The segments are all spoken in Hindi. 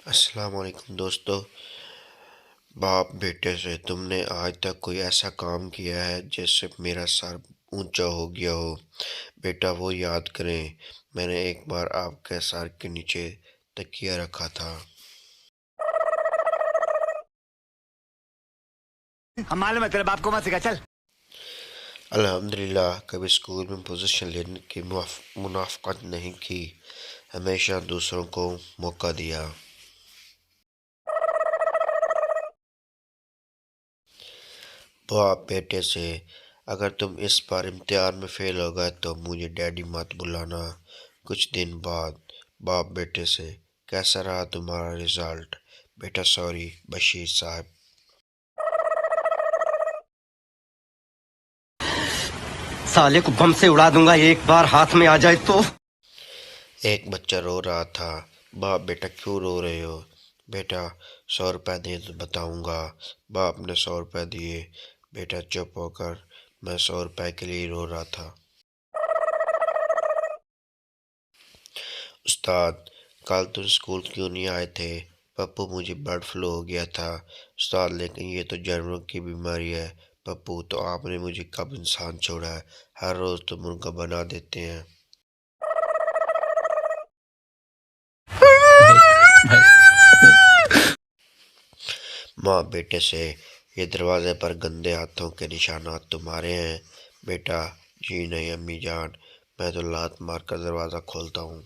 अस्सलाम वालेकुम दोस्तों। बाप बेटे से तुमने आज तक कोई ऐसा काम किया है जिससे मेरा सर ऊंचा हो गया हो? बेटा वो याद करें, मैंने एक बार आपके सर के नीचे तकिया रखा था। हम मालूम है तेरे बाप को मत सिखा चल। अल्हम्दुलिल्लाह कभी स्कूल में पोजीशन लेने की मुनाफकत नहीं की, हमेशा दूसरों को मौका दिया। बाप बेटे से अगर तुम इस बार इम्तिहान में फेल हो गए तो मुझे डैडी मत बुलाना। कुछ दिन बाद बाप बेटे से कैसा रहा तुम्हारा रिजल्ट? बेटा सॉरी बशीर साहब। साले को बम से उड़ा दूंगा एक बार हाथ में आ जाए तो। एक बच्चा रो रहा था। बाप बेटा क्यों रो रहे हो? बेटा 100 रुपये दे तो बताऊंगा। बाप ने 100 रुपये दिए। बेटा चुप होकर, मैं 100 रुपये के लिए रो रहा था। उस्ताद कल तुम स्कूल क्यों नहीं आए थे? पप्पू मुझे बर्ड फ्लू हो गया था। उस्ताद लेकिन ये तो जानवरों की बीमारी है। पप्पू तो आपने मुझे कब इंसान छोड़ा है? हर रोज तो मुर्गा बना देते हैं। माँ बेटे से ये दरवाजे पर गंदे हाथों के निशानात तुम्हारे हैं? बेटा जी नहीं अम्मी जान, मैं तो लात मार कर दरवाजा खोलता हूँ।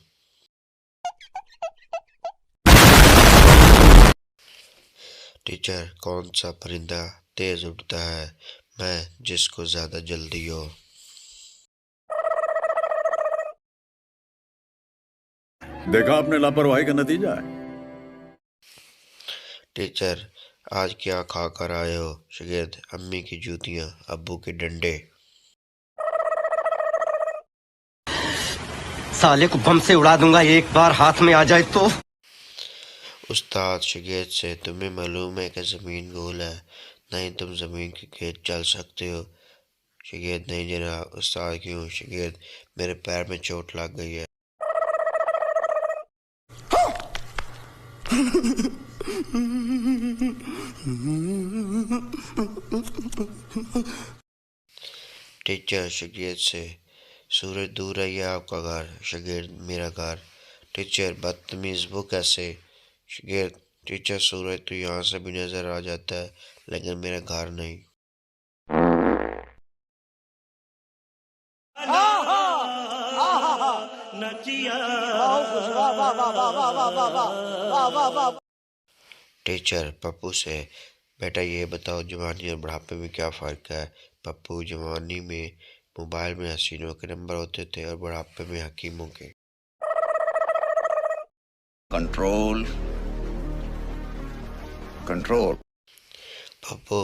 टीचर कौन सा परिंदा तेज उड़ता है? मैं जिसको ज्यादा जल्दी हो। देखा आपने लापरवाही का नतीजा है। टीचर आज क्या खा कर आए हो? शागिर्द अम्मी की जूतियाँ, अब्बू के डंडे। साले को बम से उड़ा दूंगा एक बार हाथ में आ जाए तो। उस्ताद शागिर्द से तुम्हें मालूम है कि ज़मीन गोल है, नहीं तुम ज़मीन के खेत चल सकते हो? शागिर्द नहीं जनाब। उस्ताद क्यों? शागिर्द मेरे पैर में चोट लग गई है। टीचर शागिर्द से सूरज दूर है या आपका घर? शागिर्द मेरा घर। टीचर बदतमीज वो कैसे? शागिर्द टीचर सूरज तो यहाँ से भी नजर आ जाता है लेकिन मेरा घर नहीं। टीचर पप्पू से बेटा ये बताओ जवानी और बुढ़ापे में क्या फ़र्क है? पप्पू जवानी में मोबाइल में हसीनों के नंबर होते थे और बुढ़ापे में हकीमों के। Control control. पप्पू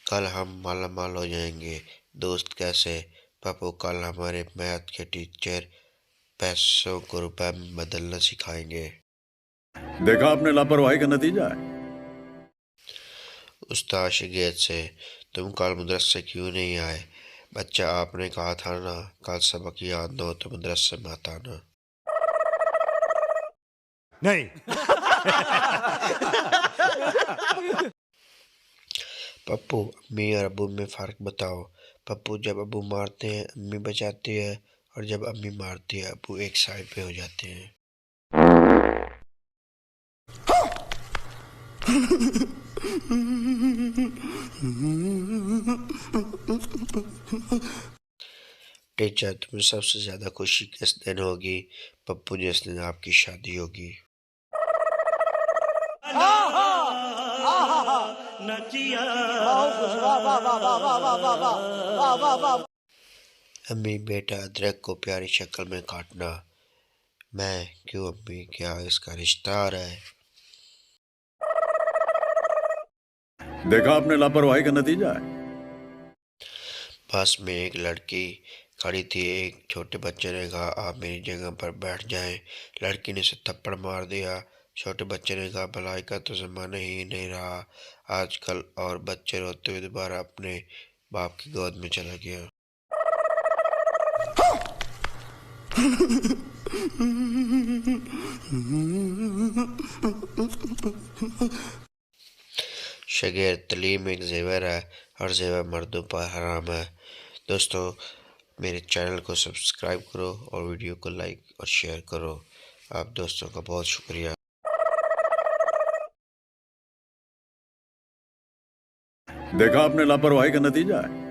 कल हम माला माल हो जाएंगे। दोस्त कैसे? पप्पू कल हमारे मैथ के टीचर पैसों को रुपए में बदलना सिखाएंगे। देखा आपने लापरवाही का नतीजा है। उस्ताद शागिर्द से तुम कल मदरसे क्यों नहीं आए? बच्चा आपने कहा था ना कल सबक याद न हो तो मदरसे मत आना। नहीं। पप्पू अम्मी और अब्बू में फ़र्क बताओ। पप्पू जब अब्बू मारते हैं अम्मी बचाती है और जब अम्मी मारती है अब्बू एक साइड पे हो जाते हैं। टीचर तुम्हें सबसे ज्यादा खुशी किस दिन होगी? पप्पू जिस दिन आपकी शादी होगी। अम्मी बेटा अदरक को प्यारी शक्ल में काटना। मैं क्यों अम्मी, क्या इसका रिश्ता आ रहा है? देखा आपने लापरवाही का नतीजा है। बस में एक लड़की खड़ी थी। एक छोटे बच्चे ने कहा आप मेरी जगह पर बैठ जाएं। लड़की ने उसे थप्पड़ मार दिया। छोटे बच्चे ने कहा भलाई का तो जमाना ही नहीं रहा आजकल, और बच्चे रोते हुए दोबारा अपने बाप की गोद में चला गया। शगैर तलीम एक जेवर है और जेवर मर्दों पर हराम है। दोस्तों, मेरे चैनल को सब्सक्राइब करो और वीडियो को लाइक और शेयर करो। आप दोस्तों का बहुत शुक्रिया। देखा आपने लापरवाही का नतीजा है।